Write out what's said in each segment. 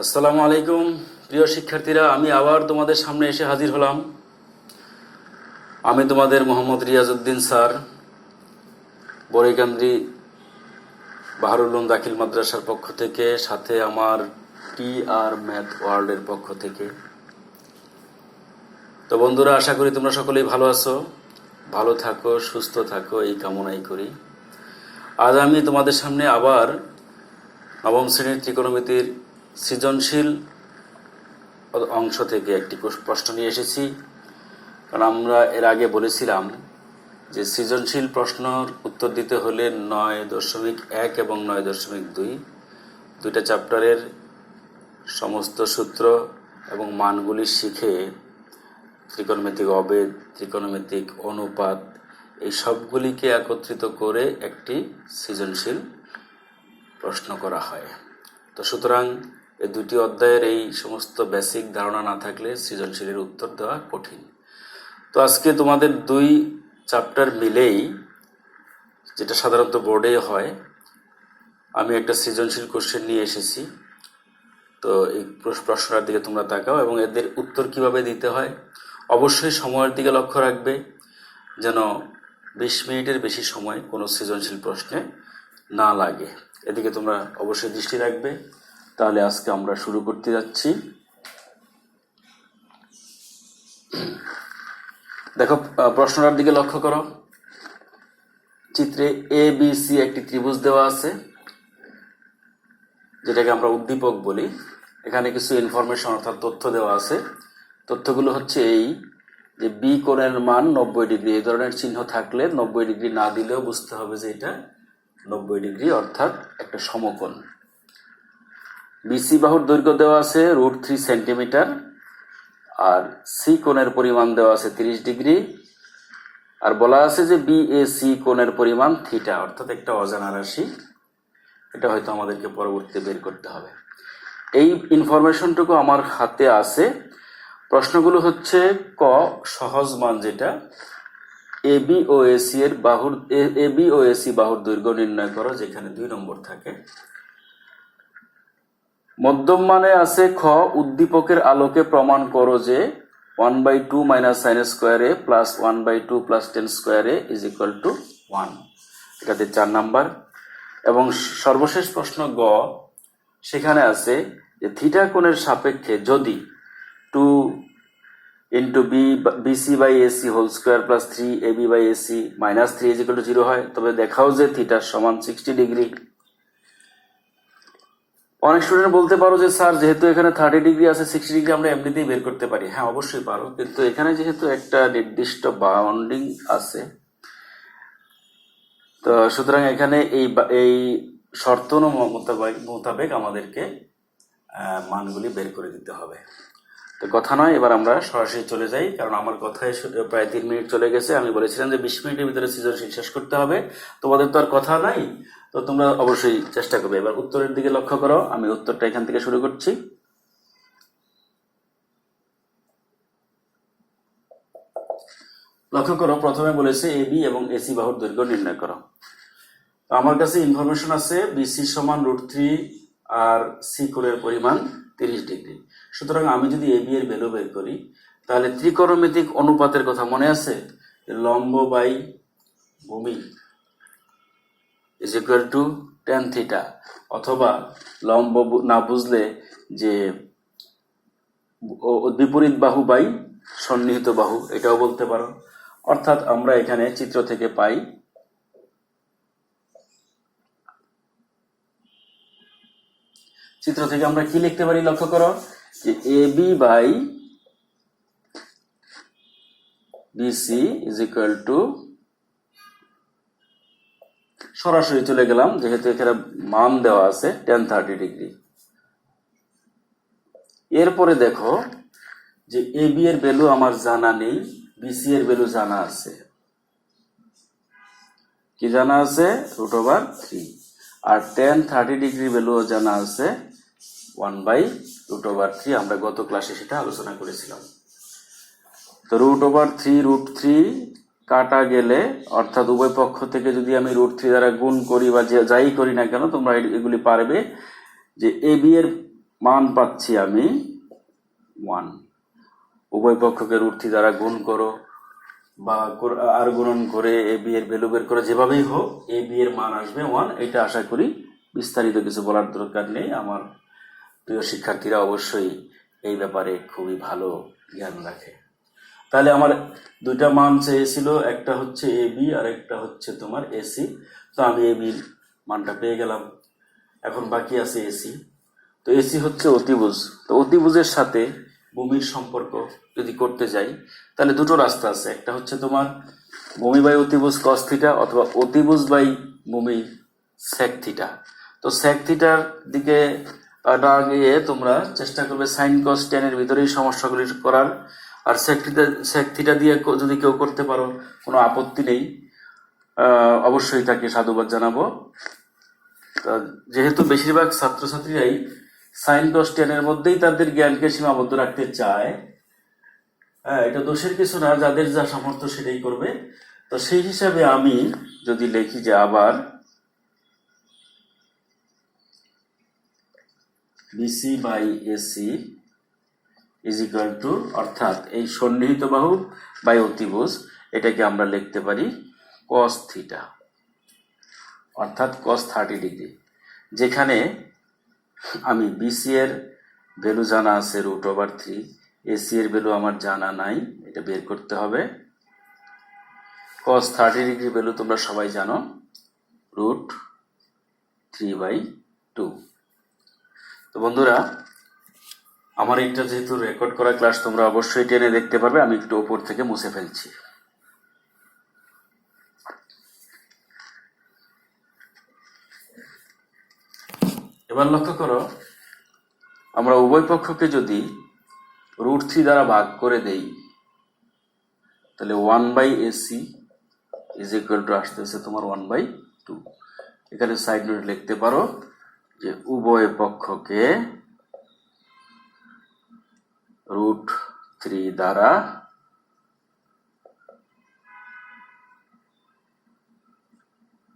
আসসালামু আলাইকুম প্রিয় শিক্ষার্থীরা, আমি আবার তোমাদের সামনে এসে হাজির হলাম। আমি তোমাদের মোহাম্মদ রিয়াজউদ্দিন স্যার, বড়ইকান্দি বাহারুল উলুম দাখিল মাদ্রাসার পক্ষ থেকে, সাথে আমার টি.আর. ম্যাথ ওয়ার্ল্ডের পক্ষ থেকে। তো বন্ধুরা, আশা করি তোমরা সকলেই ভালো আছো, ভালো থাকো, সুস্থ থাকো, এই কামনাই করি। আজ আমি তোমাদের সামনে আবার নবম শ্রেণীর ত্রিকোণমিতির সৃজনশীল অংশ থেকে একটি প্রশ্ন নিয়ে এসেছি। কারণ আমরা এর আগে বলেছিলাম যে সৃজনশীল প্রশ্নের উত্তর দিতে হলে 9.1 এবং 9.2 দুইটা চ্যাপ্টারের সমস্ত সূত্র এবং মানগুলি শিখে ত্রিকোণমিতিক অবেদ, ত্রিকোণমিতিক অনুপাত, এই সবগুলিকে একত্রিত করে একটি সৃজনশীল প্রশ্ন করা হয়। তো সুতরাং এই দুটি অধ্যায়ের এই সমস্ত বেসিক ধারণা না থাকলে সৃজনশীলের উত্তর দেওয়া কঠিন। তো আজকে তোমাদের দুই চ্যাপ্টার মিলেই, যেটা সাধারণত বোর্ডে হয়, আমি একটা সৃজনশীল কোশ্চেন নিয়ে এসেছি। তো এই প্রশ্নটার দিকে তোমরা তাকাও এবং এদের উত্তর কিভাবে দিতে হয় অবশ্যই সময়ের দিকে লক্ষ্য রাখবে, যেন 20 মিনিটের বেশি সময় কোনো সৃজনশীল প্রশ্নে না লাগে। এদিকে তোমরা অবশ্যই দৃষ্টি রাখবে। তাহলে আজকে আমরা শুরু করতে যাচ্ছি। দেখো, প্রশ্নটার দিকে লক্ষ্য করো। চিত্রে ABC একটি ত্রিভুজ দেওয়া আছে, যেটাকে আমরা উদ্দীপক বলি। এখানে কিছু ইনফরমেশন অর্থাৎ তথ্য দেওয়া আছে। তথ্যগুলো হচ্ছে এই যে বি কোণের মান 90 ডিগ্রি। এই ধরনের চিহ্ন থাকলে 90 ডিগ্রি না দিলেও বুঝতে হবে যে এটা 90 ডিগ্রি, অর্থাৎ একটা সমকোণ। বিসি বাহুর দৈর্ঘ্য দেওয়া আছে √3 সেন্টিমিটার, আর সি কোণের পরিমাণ দেওয়া আছে 30 ডিগ্রি, আর বলা আছে যে বিএসি কোণের পরিমাণ থিটা, অর্থাৎ একটা অজানা রাশি। এটা হয়তো আমাদেরকে পরবর্তীতে বের করতে হবে। এই ইনফরমেশনটুকু আমার হাতে আছে। প্রশ্নগুলো হচ্ছে ক, সহজ মান যেটা এবি ও এসি বাহুর দৈর্ঘ্য নির্ণয় করো, যেখানে 2 নম্বর থাকে। মধ্যম মানে আছে খ, উদ্দীপকের আলোকে প্রমাণ করো যে 1/2 - sin square a plus 1/2 plus tan square a is equal two 1। এটাতে 4 নাম্বার। এবং সর্বশেষ প্রশ্ন গ, সেখানে আছে যে থিটা কোণের সাপেক্ষে যদি 2 into BC by AC whole square plus 3ab by AC minus 3 is equal to 0 হয়, তবে দেখাও যে থিটার সমান 60 ডিগ্রি। অনেক স্টুডেন্ট বলতে পারো যে স্যার, যেহেতু এখানে 30 ডিগ্রি আছে, 60 ডিগ্রি আমরা এমনিতেই বের করতে পারি। হ্যাঁ, অবশ্যই পারো, কিন্তু এখানে যেহেতু একটা নির্দিষ্ট বাউন্ডিং আছে, তো সুতরাং এখানে এই শর্ত মোতাবেক আমাদেরকে মানগুলি বের করে দিতে হবে। তো কথা নয়, এবার আমরা সরাসরি চলে যাই, কারণ আমার কথায় প্রায় 3 মিনিট চলে গেছে। আমি বলেছিলাম যে 20 মিনিটের ভিতরে সৃজনশীল শেষ করতে হবে। তোমাদের তো আর কথা নাই, তো তোমরা অবশ্যই চেষ্টা করবে। এবার উত্তরের দিকে লক্ষ্য করো। আমি উত্তরটা এখান থেকে শুরু করছি। লক্ষ্য করো, প্রথমে বলেছে এবি এবং এসি বাহুর দৈর্ঘ্য নির্ণয় করো। তো আমার কাছে ইনফরমেশন আছে বিসি সমান √3 আর সি কোণের পরিমাণ 30 ডিগ্রি। সুতরাং আমি যদি এবি এর ভ্যালু বের করি, তাহলে ত্রিকোণমিতিক অনুপাতের কথা মনে আছে, লম্ব বাই ভূমি is equal two tan theta, অথবা লম্ব না বুঝলে যে বিপরীত বাহু বাই সন্নিহিত বাহু, এটাও বলতে পারো। অর্থাৎ আমরা এখানে চিত্র থেকে পাই আমরা কি লিখতে পারি, লক্ষ্য করো যে AB by BC is equal to, সরাসরি চলে গেলাম যেহেতু এখানে মান দেওয়া আছে tan 30 ডিগ্রি। এরপরে দেখো যে এবি এর ভ্যালু আমার জানা নেই, বিসি এর ভ্যালু জানা আছে। কি জানা আছে? √3। আর tan 30 ডিগ্রি ভ্যালু জানা আছে 1/√3। আমরা গত ক্লাসে সেটা আলোচনা করেছিলাম। তো √3 কাটা গেলে, অর্থাৎ উভয় পক্ষ থেকে যদি আমি √3 দ্বারা গুণ করি বা যাই করি না কেন, তোমরা এগুলি পারবে যে এবি এর মান পাচ্ছি আমি 1। উভয় পক্ষকে √3 দ্বারা গুণ করো বা আর গুণন করে এ বি এর ভ্যালু বের করে, যেভাবেই হোক এ বি এর মান আসবে 1। এটা আশা করি বিস্তারিত কিছু বলার দরকার নেই। আমার প্রিয় শিক্ষার্থীরা অবশ্যই এই ব্যাপারে খুবই ভালো জ্ঞান রাখে। তাহলে আমার দুইটা মান চেয়েছিল, একটা হচ্ছে এ বি আর একটা হচ্ছে তোমার এসি। তো আমি এ বির মানটা পেয়ে গেলাম। এখন বাকি আছে এসি। তো এসি হচ্ছে অতিভুজ। তো অতিভুজের সাথে ভূমির সম্পর্ক যদি করতে যাই তাহলে দুটো রাস্তা আছে। একটা হচ্ছে তোমার ভূমি বাই অতিভুজ কস থিটা, অথবা অতিভুজ বাই ভূমি সেক থিটা। তো সেক থিটার দিকে না গিয়ে তোমরা চেষ্টা করবে সাইন কস টেনের ভিতরেই সমস্যাগুলি করার। আর সেক থিটা দিয়ে যদি কেউ করতে পারো কোনো আপত্তি নেই, অবশ্যই তাকে সাধুবাদ জানাবো। যেহেতু বেশিরভাগ ছাত্রছাত্রীরাই সাইন কস টেনের মধ্যেই তাদের জ্ঞানকে সীমাবদ্ধ রাখতে চায়, এটা দোষের কিছু না, যাদের যা সামর্থ্য সেটাই করবে। তো সেই হিসাবে আমি যদি লিখি যে আবার BC by AC is equal to, অর্থাৎ এই সন্নিহিত বাহু বাই অতিভুজ, এটাকে আমরা লিখতে পারি কস থিটা, অর্থাৎ কস 30 ডিগ্রি। যেখানে আমি বিসি এর ভ্যালু জানা আছে √3, এসি এর ভ্যালু আমার জানা নাই, এটা বের করতে হবে। কস 30 ডিগ্রি ভ্যালু তোমরা সবাই জানো √3/2। তো বন্ধুরা, আমার এটা যেহেতু রেকর্ড করা ক্লাস, তোমরা অবশ্যই টেনে দেখতে পারবে। আমি একটু ওপর থেকে মুছে ফেলছি। এবার লক্ষ্য করো, আমরা উভয় পক্ষকে যদি √3 দ্বারা ভাগ করে দেই তাহলে 1/AC ইজ ইকুয়াল টু আসতেছে তোমার 1/2। এখানে সাইড নোট লিখতে পারো যে উভয় পক্ষকে √3 দ্বারা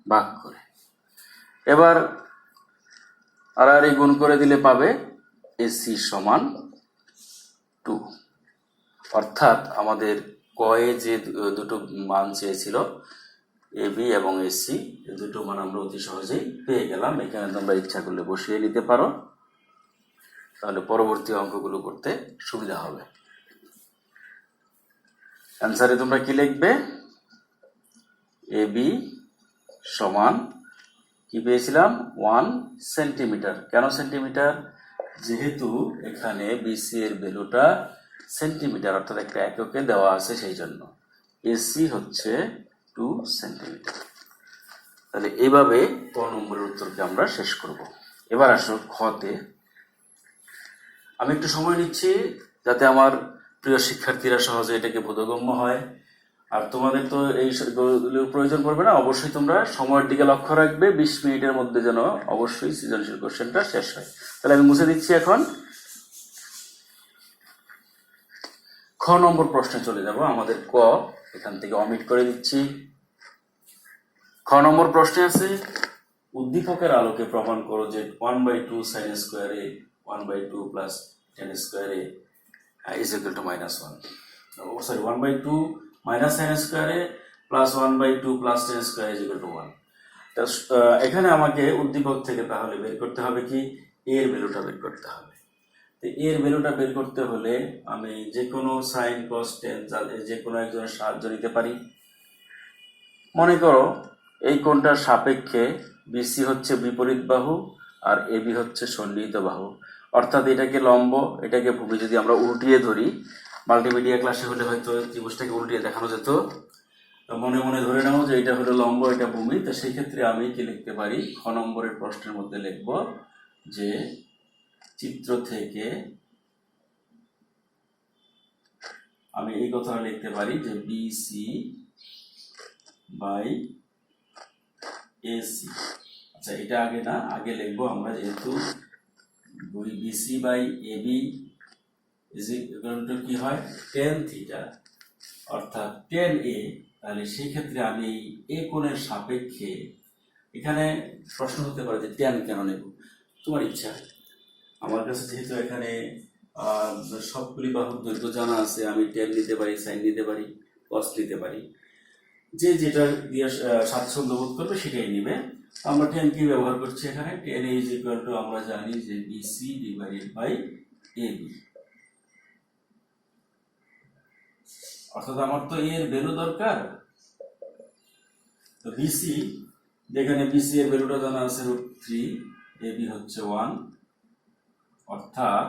ভাগ করে, এবার আর গুণ করে দিলে পাবে এসি সমান 2। অর্থাৎ আমাদের কয়ে যে দুটো মান চেয়েছিল এ বি এবং এসি, দুটো মান আমরা অতি সহজেই পেয়ে গেলাম। এখানে তোমরা ইচ্ছা করলে বসিয়ে নিতে পারো, তাহলে পরবর্তী অঙ্কগুলো করতে সুবিধা হবে। অ্যান্সারে তোমরা কি লিখবে? এ বি সমান কি পেয়েছিলাম? 1 সেন্টিমিটার। কেন সেন্টিমিটার? যেহেতু এখানে বিসি এর ভ্যালুটা সেন্টিমিটার, অর্থাৎ একটা এককে দেওয়া আছে, সেই জন্য। এসি হচ্ছে 2 সেন্টিমিটার। তাহলে এইভাবে ক নম্বরের উত্তরকে আমরা শেষ করব। এবার আসো খতে। আমি একটু সময় নিচ্ছি যাতে আমার প্রিয় শিক্ষার্থীরা সহজে এটাকে বোধগম্য হয়। আর তোমাদের তো এই প্রয়োজন পড়বে না, অবশ্যই তোমরা সময়ের দিকে লক্ষ্য রাখবে। 20 মিনিটের মধ্যে যেন অবশ্যই সৃজনশীল কোশ্চেনটা শেষ হয়। তাহলে আমি মুছে দিচ্ছি। এখন খ নম্বর প্রশ্নে চলে যাব। আমাদের ক এখান থেকে অমিট করে দিচ্ছি। খ নম্বর প্রশ্নে আছে, উদ্দীপকের আলোকে প্রমাণ করো যে 1/2 sin স্কোয়ারে 1/2 প্লাস tan স্কোয়ারে is equal two -1। Sorry, 1/2 minus sin স্কোয়ারে plus 1/2 plus tan square is equal two 1। এখানে আমাকে উদ্দীপক থেকে তাহলে বের করতে হবে কি? এর ভ্যালুটা বের করতে হবে। এর ভ্যালুটা বের করতে হলে আমি যে কোনো সাইন কস টেন যে কোনো একজনের সাহায্য নিতে পারি। মনে করো এই কোণটার সাপেক্ষে বিসি হচ্ছে বিপরীত বাহু আর এবি হচ্ছে সন্নিহিত বাহু, অর্থাৎ এটাকে লম্ব, এটাকে ভূমি। যদি আমরা উল্টিয়ে ধরি, মাল্টিমিডিয়া ক্লাসে হলে হয়তো ত্রিভুজটাকে উল্টিয়ে দেখানো যেত। মনে মনে ধরে নাও যে এটা হলো লম্ব, এটা ভূমি। তো সেই ক্ষেত্রে আমি কি লিখতে পারি? খ নম্বরের প্রশ্নের মধ্যে লিখব যে চিত্র থেকে আমি এই কথাটা লিখতে পারি যে বিসি বাই এসি। আচ্ছা, এটা আগে না, আগে লিখবো আমরা, যেহেতু BC by AB is equal to কি হয়? tan থিটা, অর্থাৎ tan এ। তাহলে সেই ক্ষেত্রে আমি এ কোণের সাপেক্ষে, এখানে প্রশ্ন হতে পারে যে tan কেন নেব? তোমার ইচ্ছা। আমার কাছে যেহেতু এখানে সবগুলি বাহুর দৈর্ঘ্য জানা আছে, আমি টেন নিতে পারি, সাইন নিতে পারি, কস নিতে পারি। যে যেটা দিয়ে স্বাচ্ছন্দ্য বোধ করবে সেটাই নিবে। আমরা টেন কি ব্যবহার করছি এখানে? টেন ইজ ইকুয়াল টু আমরা জানি যে বিসি ডিভাইডেড বাই এবি, অর্থাৎ আমার তো এর ভ্যালু দরকার। তো বিসি, যেখানে বিসি এর ভ্যালুটা জানা আছে √3, এবি হচ্ছে 1, অর্থাৎ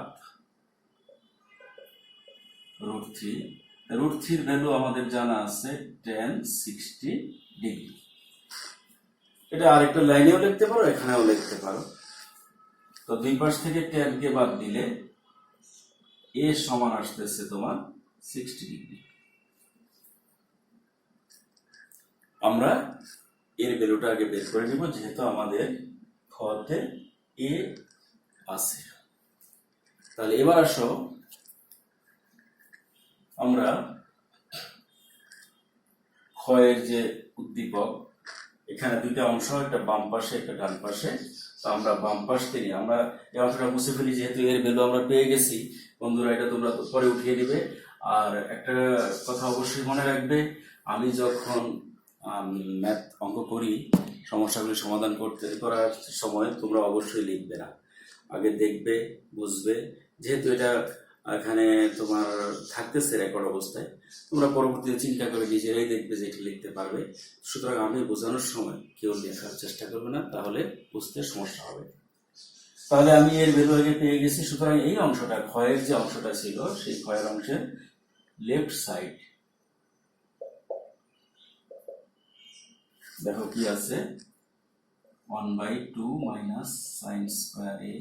√3। √3 ভ্যালু আমাদের জানা আছে tan 60 ডিগ্রি। এটা আরেকটা লাইনেও লিখতে পারো, এখানেও লিখতে পারো। তো দুই পাশ থেকে tan কে বাদ দিলে এ সমান আসতেছে তোমার 60 ডিগ্রি। আমরা এর ভ্যালুটা আগে বের করে নিব, যেহেতু আমাদের ফতে এ আছে। তাহলে এবার আসো আমরা ক্ষয়ের যে উদ্দীপক, এখানে দুইটা অংশ, একটা বাম পাশে একটা ডান পাশে। তো আমরা বাম পাশ থেকে আমরা এই অংশটা মুছে ফেলি, যেহেতু এর ভ্যালু আমরা পেয়ে গেছি। বন্ধুরা, এটা তোমরা পরে উঠিয়ে দিবে। আর একটা কথা অবশ্যই মনে রাখবে, আমি যখন ম্যাথ অঙ্ক করি, সমস্যাগুলি সমাধান করার সময় তোমরা অবশ্যই লিখবে না, আগে দেখবে, বুঝবে। যেহেতু এটা এখানে তোমার থাকতেছে রেকর্ড অবস্থায়, তোমরা পরবর্তীতে চিন্তা করে নিজেরাই দেখবে যে এটা লিখতে পারবে। সুতরাং আমি বোঝানোর সময় কেউ লেখার চেষ্টা করবে না, তাহলে বুঝতে সমস্যা হবে। তাহলে আমি এর ভ্যালু আগে পেয়ে গেছি। সুতরাং এই অংশটা, ক্ষয়ের যে অংশটা ছিল, সেই ক্ষয়ের অংশের লেফট সাইড দেখো কি আছে, 1/2 মাইনাস সাইন স্কোয়ার এ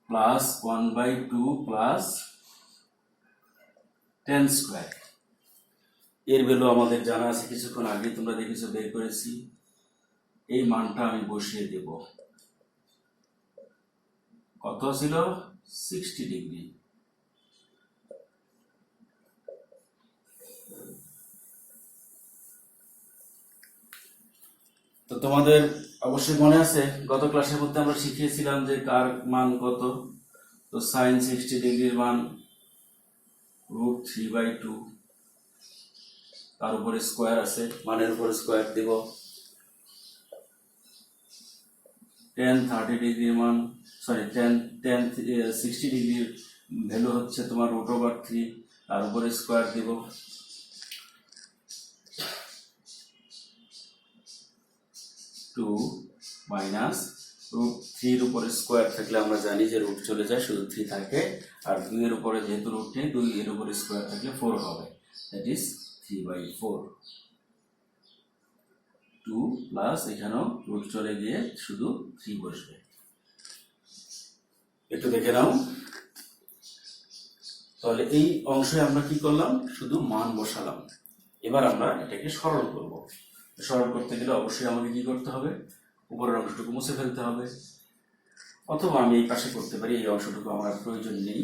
প্লাস 1/2 প্লাস tan স্কোয়ার। এর ভ্যালু আমাদের জানা আছে, কিছুক্ষণ আগে তোমরা দেখেছো, বের করেছি। এই মানটা আমি বসিয়ে দেব। কত ছিল? 60 ডিগ্রি। তো তোমাদের অবশ্যই মনে আছে, গত ক্লাসের মধ্যে আমরা শিখিয়েছিলাম যে কার মান কত। তো সাইন 60 ডিগ্রির মান √3/2, তার উপরে স্কোয়ার আছে, মানের উপরে স্কোয়ার দিব। tan 30 ডিগ্রির মান, সরি tan 60 ডিগ্রির ভ্যালু হচ্ছে তোমার √3, তার উপরে স্কোয়ার দিব। টু মাইনাস √3 এর উপরে স্কোয়ার থাকলে আমরা জানি যে রুট চলে যায়, শুধু 3 থাকে। আর 2 এর উপরে যেহেতু রুট নেই, 2 এর উপরে স্কোয়ার থাকলে 4 হবে, দ্যাট ইজ 3/4। 2 প্লাস এখানেও রুট চলে গিয়ে শুধু 3 বসবে। একটু দেখে নাও। তাহলে এই অংশে আমরা কি করলাম? শুধু মান বসালাম। এবার আমরা এটাকে সরল করব। সরল করতে গেলে অবশ্যই আমাকে কি করতে হবে? উপরের অংশটুকু মুছে ফেলতে হবে, অথবা আমি এই পাশে করতে পারি, এই অংশটুকু আমার প্রয়োজন নেই।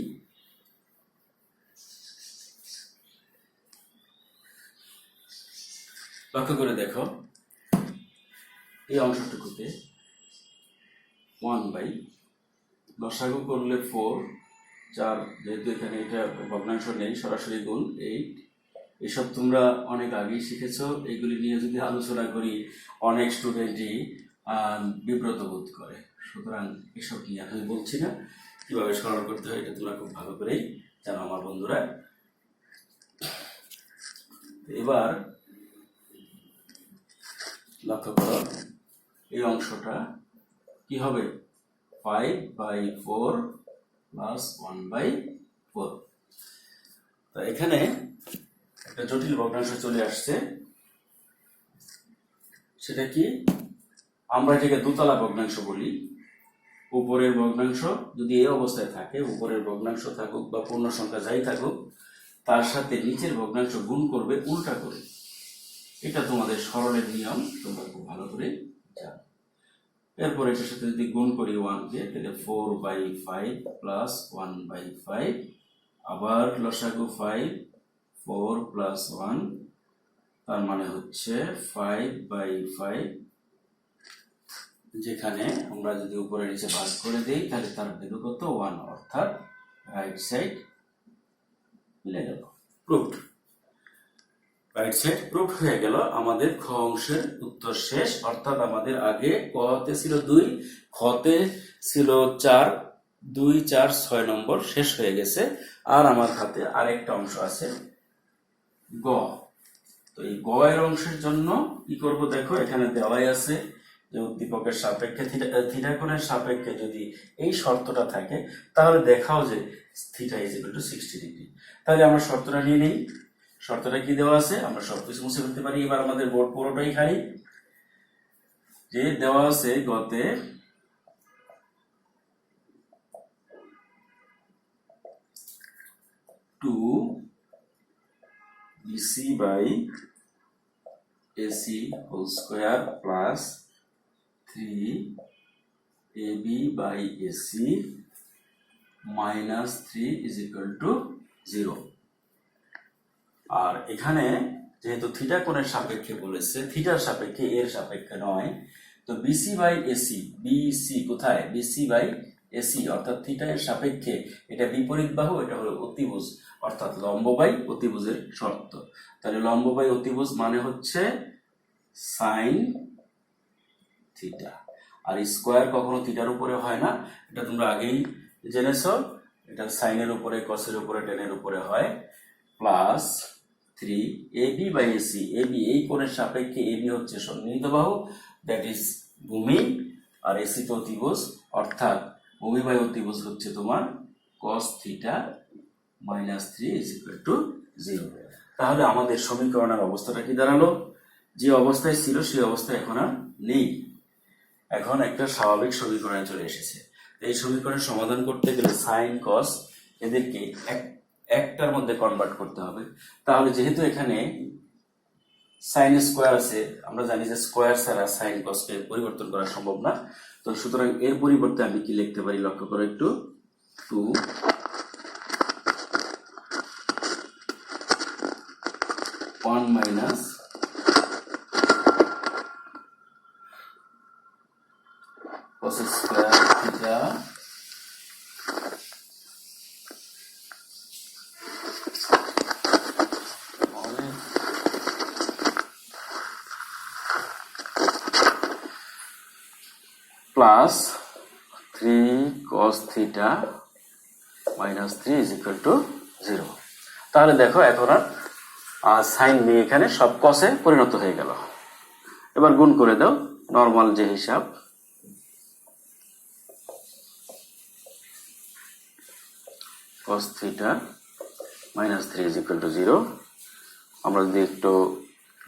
লক্ষ্য করে দেখো, এই অংশটুকুতে 1/, লসাগু করলে 4, 4, যেহেতু এখানে এটা ভগ্নাংশ নেই, সরাসরি গুণ 8। এসব তোমরা অনেক আগেই শিখেছো। এগুলি নিয়ে যদি আলোচনা করি, অনেক স্টুডেন্টই বিব্রত বোধ করে। সুতরাং এসব নিয়ে আমি বলছি না, কিভাবে সরল করতে হয় এটা তোমরা খুব ভালো করেই জানো আমার বন্ধুরা। এবার লক্ষ্য করো, এই অংশটা কি হবে? 5/4 প্লাস 1/4। তো এখানে একটা জটিল ভগ্নাংশ চলে আসছে। সেটা কি? আমরা এটাকে দোতলা ভগ্নাংশ বলি। উপরের ভগ্নাংশ যদি এই অবস্থায় থাকে, উপরের ভগ্নাংশ থাকুক বা পূর্ণ সংখ্যা যাই থাকুক, তার সাথে নিচের ভগ্নাংশ গুণ করবে উল্টা করে। এটা তোমাদের সরলের নিয়ম, তোমরা খুব ভালো করে জানো। এরপর এটার সাথে যদি গুণ করি 1 কে, তাহলে 4/5 প্লাস 1/5, আবার লসাগু 5, 4 প্লাস 1, তার মানে হচ্ছে 5/5 যেখানে আমরা যদি উপরে নিচে ভাগ করে দিই তাহলে তার ভ্যালু কত 1, অর্থাৎ রাইট সাইড মিলে গেল, প্রুফড। রাইট সাইড প্রুফ হয়ে গেল। আমাদের খ অংশের উত্তর শেষ, অর্থাৎ আমাদের আগে কতে ছিল 2, খতে ছিল 4, 2, 4, 6 নম্বর শেষ হয়ে গেছে। আর আমার হাতে আরেকটা অংশ আছে গ। তো এই গ এর অংশের জন্য কি করব দেখো, এখানে দেওয়াই আছে যে উদ্দীপকের সাপেক্ষে থিটা কোণের সাপেক্ষে যদি এই শর্তটা থাকে তাহলে দেখাও যে theta is equal two 60 degree. তাহলে আমরা শর্তটা নিয়ে নেই। শর্তটা কি দেওয়া আছে, আমরা সবকিছু মুছে ফেলতে পারি। এবার আমাদের বোর্ড পুরোটাই খালি, যে দেওয়া আছে গতে two BC by AC whole square plus 3ab by AC minus 3 is equal to 0। আর এখানে যেহেতু থিটা কোণের সাপেক্ষে বলেছে, থিটার সাপেক্ষে এর সাপেক্ষে নয়, তো বিসি বাই এসি, বিসি কোথায়, বিসি বাই এসি অর্থাৎ থিটা এর সাপেক্ষে এটা বিপরীত বাহু, এটা হলো অতিভুজ অর্থাৎ লম্ব বাই অতিভুজের শর্ত। তাহলে লম্ব বাই অতিভুজ মানে হচ্ছে সাইন থিটা। আর স্কোয়ার কখনো থিটার উপরে হয় না, এটা তোমরা আগেই জেনেছো। এটা সাইনের উপরে, কসের উপরে, টেনের উপরে হয়। Plus 3ab by AC, AB এই কোণের সাপেক্ষে এবি হচ্ছে সন্নিহিত বাহু, দ্যাট ইজ ভূমি, আর এসি তো অতিভুজ, অর্থাৎ ভূমি বাই অতিভুজ হচ্ছে তোমার cos theta minus 3 is equal to 0। তাহলে আমাদের সমীকরণের অবস্থাটা কি দাঁড়ালো, যে অবস্থায় ছিল সেই অবস্থায় এখন আর নেই, এখন একটা স্বাভাবিক সমীকরণে চলে এসেছে। এই সমীকরণের সমাধান করতে গেলে সাইন কস এদেরকে একটার মধ্যে কনভার্ট করতে হবে। তাহলে যেহেতু এখানে সাইন স্কোয়ার আছে, আমরা জানি যে স্কোয়ার ছাড়া সাইন কসকে পরিবর্তন করা সম্ভব না, তো সুতরাং এর পরিবর্তে আমি কি লিখতে পারি লক্ষ্য করো একটু, 2 1 minus cos square theta plus 3 cos theta minus 3 is equal to 0। তাহলে দেখো এখন আর সাইন নিয়ে এখানে সব কসে পরিণত হয়ে গেল। এবার গুণ করে দাও নর্মাল যে হিসাব, cos theta minus 3 is equal to 0। আমরা যদি একটু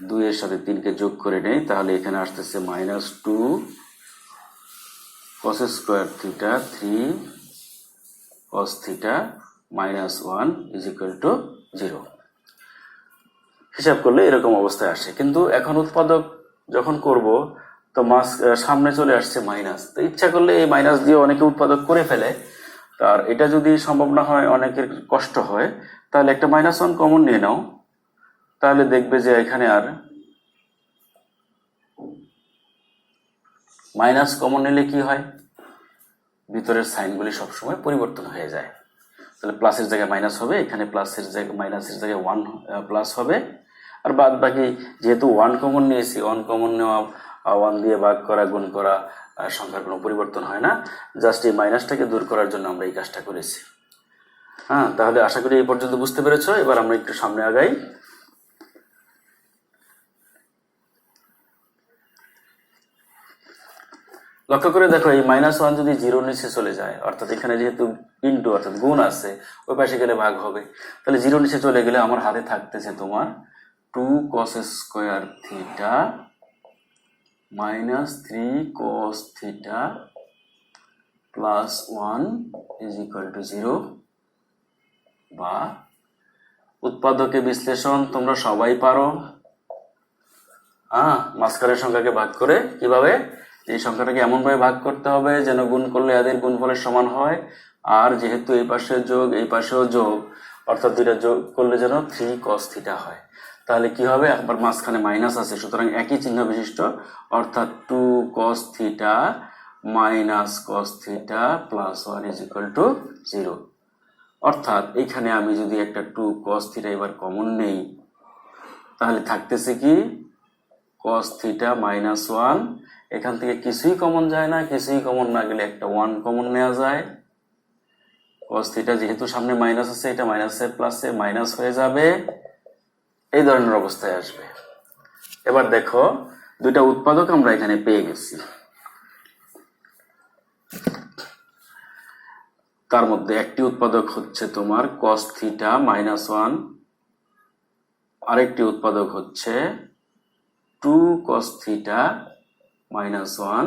2 এর সাথে 3 কে যোগ করে নেই তাহলে এখানে আসতেছে minus 2 cos square theta 3 cos theta minus 1 is equal to 0। হিসাব করলে এরকম অবস্থায় আসে, কিন্তু এখন উৎপাদক যখন করব তো সামনে চলে আসছে মাইনাস, তো ইচ্ছা করলে এই মাইনাস দিয়ে অনেকে উৎপাদক করে ফেলে। আর এটা যদি সম্ভব না হয়, অনেকের কষ্ট হয়, তাহলে একটা -1 কমন নিয়ে নাও, তাহলে দেখবে যে এখানে আর মাইনাস কমন নিলে কি হয়, ভিতরের সাইনগুলি সবসময় পরিবর্তন হয়ে যায়। তাহলে প্লাসের জায়গায় মাইনাস হবে, এখানে প্লাসের জায়গায় মাইনাসের জায়গায় 1 প্লাস হবে। আর বাদ বাকি যেহেতু 1 কমন নিয়েছি, 1 কমন নেওয়া, 1 দিয়ে ভাগ করা, গুণ করা, সংখ্যার কোনো পরিবর্তন হয় না। জাস্ট এই মাইনাসটাকে দূর করার জন্য আমরা এই কাজটা করেছি। হ্যাঁ, তাহলে আশা করি এই পর্যন্ত বুঝতে পেরেছো। এবার আমরা একটু সামনে আগাই। লক্ষ্য করে দেখো, এই -1 যদি 0 নিচে চলে যায়, অর্থাৎ এখানে যেহেতু ইনটু অর্থাৎ গুণ আছে, ওই পাশে গেলে ভাগ হবে, তাহলে 0 নিচে চলে গেলে আমার হাতে থাকতেছে তোমার 2 cos square theta minus 3 cos theta plus 1 is equal to 0। বা উৎপাদকে বিশ্লেষণ তোমরা সবাই পারো। মাঝখানের সংখ্যাকে ভাগ করে কিভাবে, এই সংখ্যাটাকে এমন ভাবে ভাগ করতে হবে যেন গুণ করলে এদের গুণফলের সমান হয়, আর যেহেতু এই পাশে যোগ এই পাশেও যোগ, অর্থাৎ দুইটা যোগ করলে যেন 3 cos থিটা হয়। তাহলে কি হবে, একবার মাঝখানে মাইনাস আছে, সুতরাং একই চিহ্ন বিশিষ্ট, অর্থাৎ 2 cos theta minus cos theta plus 1 is equal to 0। অর্থাৎ এখানে আমি যদি একটা 2 কস থিটা এবার কমন নেই, তাহলে থাকতেছে কি কস থিটা মাইনাস 1। এখান থেকে কিছুই কমন যায় না, কিছুই কমন না গেলে একটা 1 কমন নেওয়া যায়। কস থিটা যেহেতু সামনে মাইনাস আছে, এটা মাইনাসে প্লাসে মাইনাস হয়ে যাবে, এই ধরনের অবস্থায় আসবে। এবার দেখো দুইটা উৎপাদক আমরা এখানে পেয়ে গেছি। তার মধ্যে একটি উৎপাদক হচ্ছে তোমার কস থিটা মাইনাস 1, আরেকটি উৎপাদক হচ্ছে 2 কস থিটা মাইনাস 1।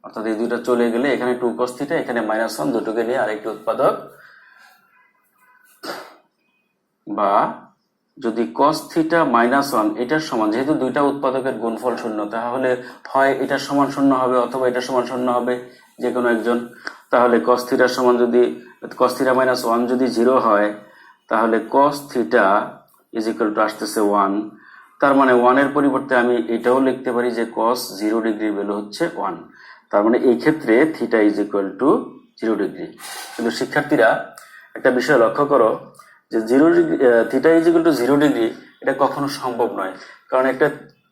অর্থাৎ এই দুইটা চলে গেলে এখানে 2 কস থিটা, এখানে মাইনাস 1, দুটোকে নিয়ে আরেকটি উৎপাদক। বা যদি কস থিটা মাইনাস 1 এটার সমান, যেহেতু দুইটা উৎপাদকের গুণফল শূন্য, তাহলে হয় এটার সমান শূন্য হবে অথবা এটার সমান শূন্য হবে, যে কোনো একজন। তাহলে কস থিটার সমান যদি কস থিটা মাইনাস 1 যদি 0 হয়, তাহলে cos theta is equal two আসতেছে 1। তার মানে 1 এর পরিবর্তে আমি এটাও লিখতে পারি যে কস 0 ডিগ্রির ভ্যালু হচ্ছে 1। তার মানে এই ক্ষেত্রে theta is equal to 0 degree. কিন্তু শিক্ষার্থীরা একটা বিষয় লক্ষ্য করো যে 0 degree theta is equal to 0 degree এটা কখনো সম্ভব নয়, কারণ একটা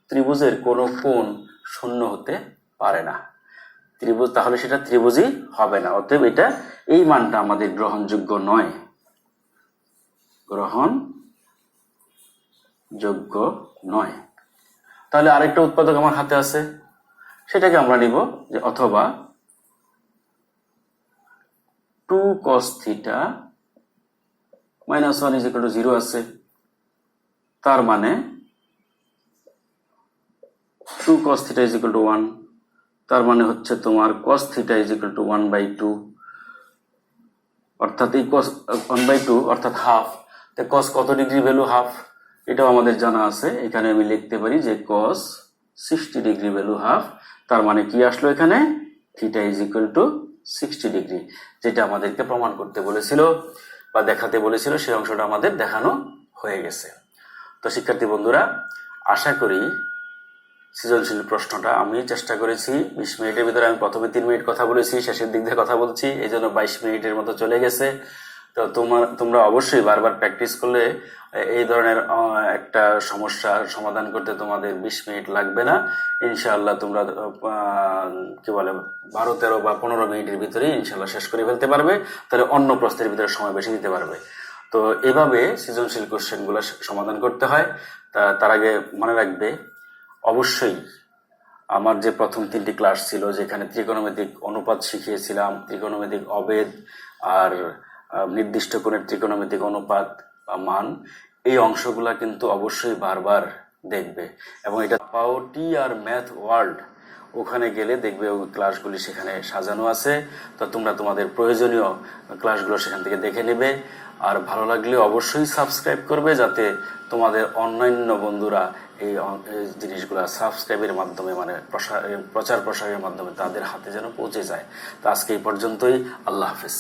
ত্রিভুজের কোনো কোণ শূন্য হতে পারে না। ত্রিভুজ তাহলে সেটা ত্রিভুজই হবে না, অতএব এটা এই মানটা আমাদের গ্রহণযোগ্য নয়, গ্রহণযোগ্য নয়। তাহলে আরেকটা উৎপাদক আমার হাতে আছে, সেটাকে আমরা নিব যে অথবা 2 cos theta minus 1 is equal to 0 আছে। তার মানে 2 cos theta is equal two 1। তার মানে হচ্ছে তোমার cos theta is equal two 1/2। অর্থাৎ এই cos 1/2 অর্থাৎ হাফ। তো cos কত ডিগ্রি ভ্যালু হাফ, এটাও আমাদের জানা আছে। এখানে আমি লিখতে পারি যে cos 60 ডিগ্রি ভ্যালু হাফ। তার মানে কি আসলো এখানে, theta is equal two 60 degree, যেটা আমাদেরকে প্রমাণ করতে বলেছিল বা দেখাতে বলেছিল, সেই অংশটা আমাদের দেখানো হয়ে গেছে। তো শিক্ষার্থী বন্ধুরা, আশা করি সৃজনশীল প্রশ্নটা আমি চেষ্টা করেছি 20 মিনিটের ভিতরে। আমি প্রথমে 3 মিনিট কথা বলেছি, শেষের দিক দিয়ে কথা বলছি, এই জন্য 22 মিনিটের মতো চলে গেছে। তো তোমরা অবশ্যই বারবার প্র্যাকটিস করলে এই ধরনের একটা সমস্যার সমাধান করতে তোমাদের 20 মিনিট লাগবে না ইনশাআল্লাহ। তোমরা কি বলে 12, 13 বা 15 মিনিটের ভিতরেই ইনশাআল্লাহ শেষ করে ফেলতে পারবে। তাহলে অন্য প্রশ্নের ভিতরে সময় বেশি দিতে পারবে। তো এভাবে সৃজনশীল কোশ্চেনগুলো সমাধান করতে হয়। তার আগে মনে রাখবে, অবশ্যই আমার যে প্রথম 3টি ক্লাস ছিল, যেখানে ত্রিকোণমিতিক অনুপাত শিখিয়েছিলাম, ত্রিকোণমিতিক অবেদ আর নির্দিষ্ট কোণের ত্রিকোণমিতিক অনুপাত বা মান, এই অংশগুলা কিন্তু অবশ্যই বারবার দেখবে। এবং এটা পাওটি আর ম্যাথ ওয়ার্ল্ড, ওখানে গেলে দেখবে ওই ক্লাসগুলি সেখানে সাজানো আছে। তো তোমরা তোমাদের প্রয়োজনীয় ক্লাসগুলো সেখান থেকে দেখে নেবে। আর ভালো লাগলে অবশ্যই সাবস্ক্রাইব করবে, যাতে তোমাদের অন্যান্য বন্ধুরা এই জিনিসগুলো সাবস্ক্রাইবের মাধ্যমে, মানে প্রচার প্রসারের মাধ্যমে তাদের হাতে যেন পৌঁছে যায়। তো আজকে এই পর্যন্তই। আল্লাহ হাফেজ।